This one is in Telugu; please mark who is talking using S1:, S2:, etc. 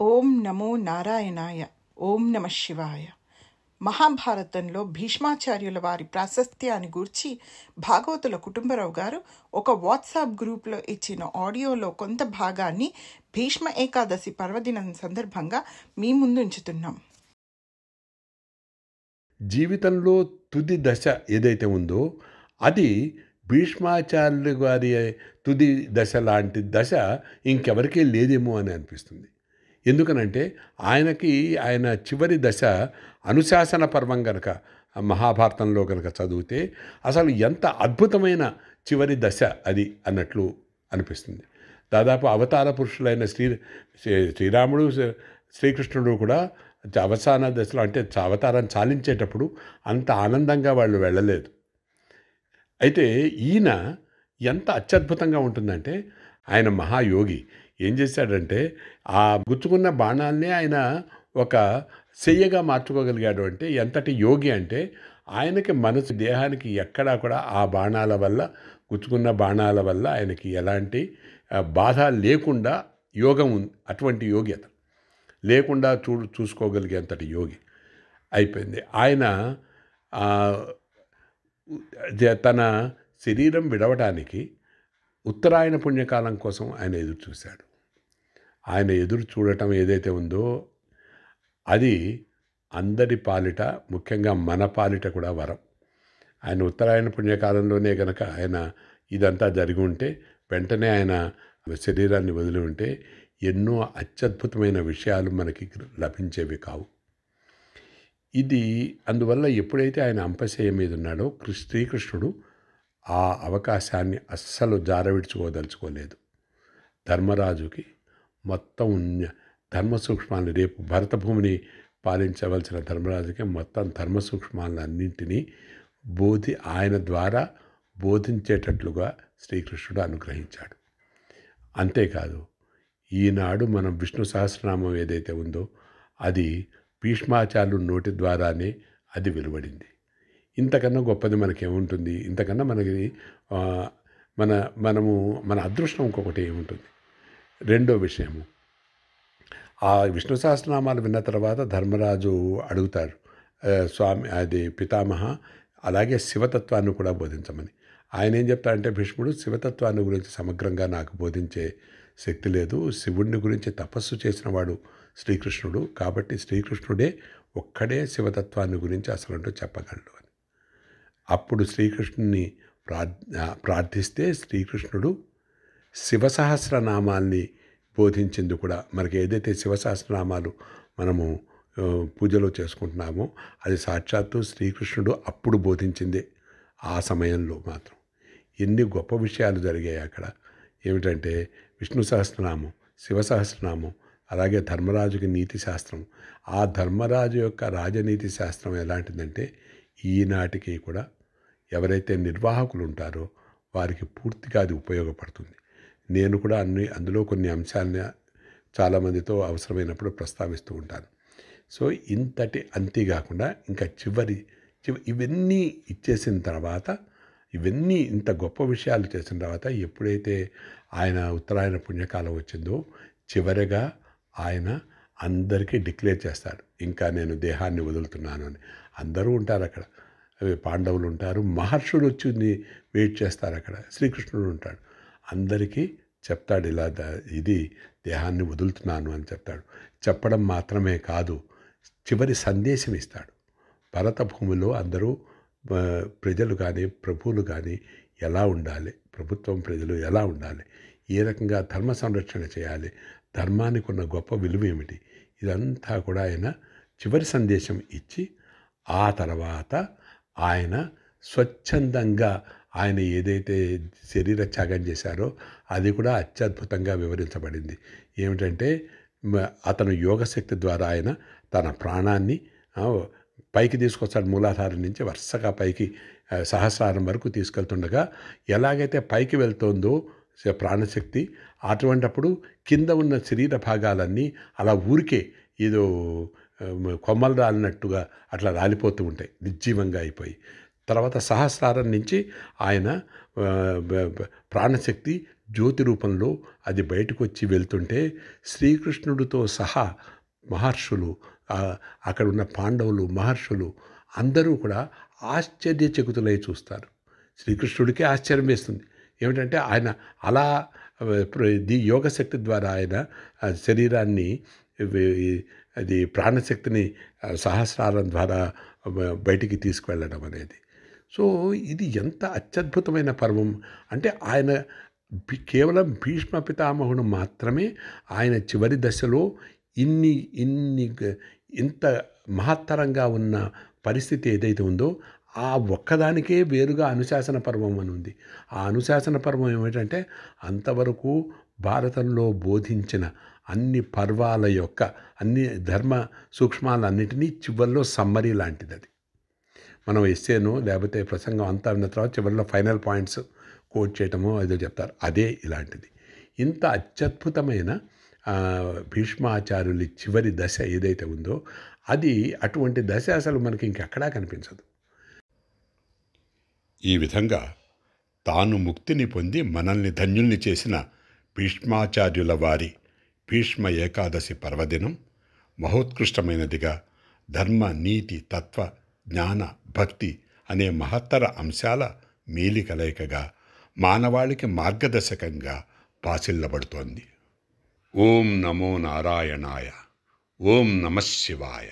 S1: ఓం నమో నారాయణాయ. ఓం నమ శివాయ. మహాభారతంలో భీష్మాచార్యుల వారి ప్రాశస్త్యాన్ని గూర్చి భాగవతుల కుటుంబరావు గారు ఒక వాట్సాప్ గ్రూప్లో ఇచ్చిన ఆడియోలో కొంత భాగాన్ని భీష్మ ఏకాదశి పర్వదినం సందర్భంగా మీ ముందుంచుతున్నాం.
S2: జీవితంలో తుది దశ ఏదైతే ఉందో అది భీష్మాచార్యుల వారి తుది దశ లాంటి దశ ఇంకెవరికీ లేదేమో అని అనిపిస్తుంది. ఎందుకనంటే ఆయన చివరి దశ అనుశాసన పర్వం కనుక మహాభారతంలో కనుక చదివితే అసలు ఎంత అద్భుతమైన చివరి దశ అది అన్నట్లు అనిపిస్తుంది. దాదాపు అవతార పురుషులైన శ్రీరాముడు శ్రీకృష్ణుడు కూడా అవసాన దశలో అంటే అవతారం చాలించేటప్పుడు అంత ఆనందంగా వాళ్ళు వెళ్ళలేదు. అయితే ఈయన ఎంత అత్యద్భుతంగా ఉంటుందంటే ఆయన మహాయోగి ఏం చేశాడంటే ఆ గుచ్చుకున్న బాణాలనే ఆయన ఒక శయ్యగా మార్చుకోగలిగాడు. అంటే ఎంతటి యోగి అంటే ఆయనకి మనసు దేహానికి ఎక్కడా కూడా ఆ బాణాల వల్ల గుచ్చుకున్న బాణాల వల్ల ఆయనకి ఎలాంటి బాధ లేకుండా యోగం ఉంది. అటువంటి యోగి అతను లేకుండా చూసుకోగలిగేంతటి యోగి అయిపోయింది. ఆయన తన శరీరం విడవడానికి ఉత్తరాయణ పుణ్యకాలం కోసం ఆయన ఎదురు చూశాడు. ఆయన ఎదురు చూడటం ఏదైతే ఉందో అది అందరి పాలిట, ముఖ్యంగా మన పాలిట కూడా వరం. ఆయన ఉత్తరాయణ పుణ్యకాలంలోనే కనుక ఆయన ఇదంతా జరిగి ఉంటే వెంటనే ఆయన శరీరాన్ని వదిలి ఉంటే ఎన్నో అత్యద్భుతమైన విషయాలు మనకి లభించేవి కావు. ఇది అందువల్ల ఎప్పుడైతే ఆయన అంపశయ్య మీద ఉన్నాడో శ్రీకృష్ణుడు ఆ అవకాశాన్ని అస్సలు జారవిడ్చుకోదలుచుకోలేదు. ధర్మరాజుకి మొత్తం ధర్మ సూక్ష్మాలను, రేపు భరతభూమిని పాలించవలసిన ధర్మరాజుకి మొత్తం ధర్మ సూక్ష్మాలన్నింటినీ ఆయన ద్వారా బోధించేటట్లుగా శ్రీకృష్ణుడు అనుగ్రహించాడు. అంతేకాదు ఈనాడు మనం విష్ణు సహస్రనామం ఏదైతే ఉందో అది భీష్మాచార్యుల నోటి ద్వారానే అది వెలువడింది. ఇంతకన్నా గొప్పది మనకేముంటుంది? ఇంతకన్నా మనకి మన అదృష్టం ఇంకొకటి ఏముంటుంది? రెండో విషయము, ఆ విష్ణు సహస్రనామాలు విన్న తర్వాత ధర్మరాజు అడుగుతారు స్వామి అది పితామహ అలాగే శివతత్వాన్ని కూడా బోధించమని. ఆయన ఏం చెప్తారంటే భీష్ముడు శివతత్వాన్ని గురించి సమగ్రంగా నాకు బోధించే శక్తి లేదు, శివుడిని గురించి తపస్సు చేసిన వాడు శ్రీకృష్ణుడు, కాబట్టి శ్రీకృష్ణుడే ఒక్కడే శివతత్వాన్ని గురించి అసలంటూ చెప్పగలడు అని. అప్పుడు శ్రీకృష్ణుని ప్రార్థిస్తే శ్రీకృష్ణుడు శివసహస్రనామాల్ని బోధించింది కూడా. మనకి ఏదైతే శివసహస్రనామాలు మనము పూజలో చేసుకుంటున్నామో అది సాక్షాత్తు శ్రీకృష్ణుడు అప్పుడు బోధించిందే. ఆ సమయంలో మాత్రం ఎన్ని గొప్ప విషయాలు జరిగాయి అక్కడ. ఏమిటంటే విష్ణు సహస్రనామం, శివ సహస్రనామం, అలాగే ధర్మరాజుకి నీతి శాస్త్రం. ఆ ధర్మరాజు యొక్క రాజనీతి శాస్త్రం ఎలాంటిదంటే ఈనాటికి కూడా ఎవరైతే నిర్వాహకులు ఉంటారో వారికి పూర్తిగా అది ఉపయోగపడుతుంది. నేను కూడా అందులో కొన్ని అంశాలని చాలామందితో అవసరమైనప్పుడు ప్రస్తావిస్తూ ఉంటాను. సో అంతేకాకుండా ఇంకా చివరి ఇవన్నీ ఇచ్చేసిన తర్వాత, ఇవన్నీ ఇంత గొప్ప విషయాలు చేసిన తర్వాత ఎప్పుడైతే ఆయన ఉత్తరాయణ పుణ్యకాలం వచ్చిందో చివరిగా ఆయన అందరికీ డిక్లేర్ చేస్తాడు, ఇంకా నేను దేహాన్ని వదులుతున్నాను అని. అందరూ ఉంటారు అక్కడ, పాండవులు ఉంటారు, మహర్షులు వచ్చి వెయిట్ చేస్తారు అక్కడ, శ్రీకృష్ణుడు ఉంటాడు. అందరికీ చెప్తాడు, ఇలా ఇది దేహాన్ని వదులుతున్నాను అని చెప్తాడు. చెప్పడం మాత్రమే కాదు, చివరి సందేశం ఇస్తాడు. భరత భూమిలో అందరూ ప్రజలు కానీ ప్రభువులు కానీ ఎలా ఉండాలి, ప్రభుత్వం ప్రజలు ఎలా ఉండాలి, ఏ రకంగా ధర్మ సంరక్షణ చేయాలి, ధర్మానికి ఉన్న గొప్ప విలువ ఏమిటి, ఇదంతా కూడా ఆయన చివరి సందేశం ఇచ్చి ఆ తర్వాత ఆయన స్వచ్ఛందంగా ఆయన ఏదైతే శరీర త్యాగం చేశారో అది కూడా అత్యద్భుతంగా వివరించబడింది. ఏమిటంటే అతను యోగశక్తి ద్వారా ఆయన తన ప్రాణాన్ని పైకి తీసుకొస్తాడు. మూలాధారం నుంచి వరుసగా పైకి సహస్రారం వరకు తీసుకెళ్తుండగా ఎలాగైతే పైకి వెళ్తుందో ప్రాణశక్తి, అటువంటప్పుడు కింద ఉన్న శరీర భాగాలన్నీ అలా ఊరికే ఏదో కొమ్మలు రాలినట్టుగా అట్లా రాలిపోతూ ఉంటాయి, నిర్జీవంగా అయిపోయి. తర్వాత సహస్రారం నుంచి ఆయన ప్రాణశక్తి జ్యోతి రూపంలో అది బయటకు వచ్చి వెళ్తుంటే శ్రీకృష్ణుడితో సహా మహర్షులు, అక్కడ ఉన్న పాండవులు, మహర్షులు అందరూ కూడా ఆశ్చర్యచకితులై చూస్తారు. శ్రీకృష్ణుడికి ఆశ్చర్యం వేస్తుంది. ఏమిటంటే ఆయన అలా యోగశక్తి ద్వారా ఆయన శరీరాన్ని, అది ప్రాణశక్తిని సహస్రారం ద్వారా బయటికి తీసుకువెళ్ళడం అనేది. సో ఇది ఎంత అత్యద్భుతమైన పర్వం అంటే, ఆయన కేవలం భీష్మ పితామహుడు మాత్రమే ఆయన చివరి దశలో ఇంత మహత్తరంగా ఉన్న పరిస్థితి ఏదైతే ఉందో ఆ ఒక్కదానికే వేరుగా అనుశాసన పర్వం అని ఉంది. ఆ అనుశాసన పర్వం ఏమిటంటే, అంతవరకు భారతంలో బోధించిన అన్ని పర్వాల యొక్క అన్ని ధర్మ సూక్ష్మాలన్నిటినీ చివరిలో సమ్మరీ లాంటిది. అది మనం ఎస్సేనో లేకపోతే ప్రసంగం అంతా ఉన్న తర్వాత చివరిలో ఫైనల్ పాయింట్స్ కోట్ చేయటమో ఏదో చెప్తారు, అదే ఇలాంటిది. ఇంత అత్యద్భుతమైన భీష్మాచార్యుల చివరి దశ ఏదైతే ఉందో అది అటువంటి దశ అసలు మనకి ఇంకెక్కడా కనిపించదు.
S3: ఈ విధంగా తాను ముక్తిని పొంది మనల్ని ధన్యుల్ని చేసిన భీష్మాచార్యుల వారి భీష్మ ఏకాదశి పర్వదినం మహోత్కృష్టమైనదిగా ధర్మ, నీతి, తత్వ, జ్ఞాన, భక్తి అనే మహత్తర అంశాల మేలి కలయికగా మానవాళికి మార్గదర్శకంగా పాసిల్లబడుతోంది. ఓం నమో నారాయణాయ. ఓం నమః శివాయ.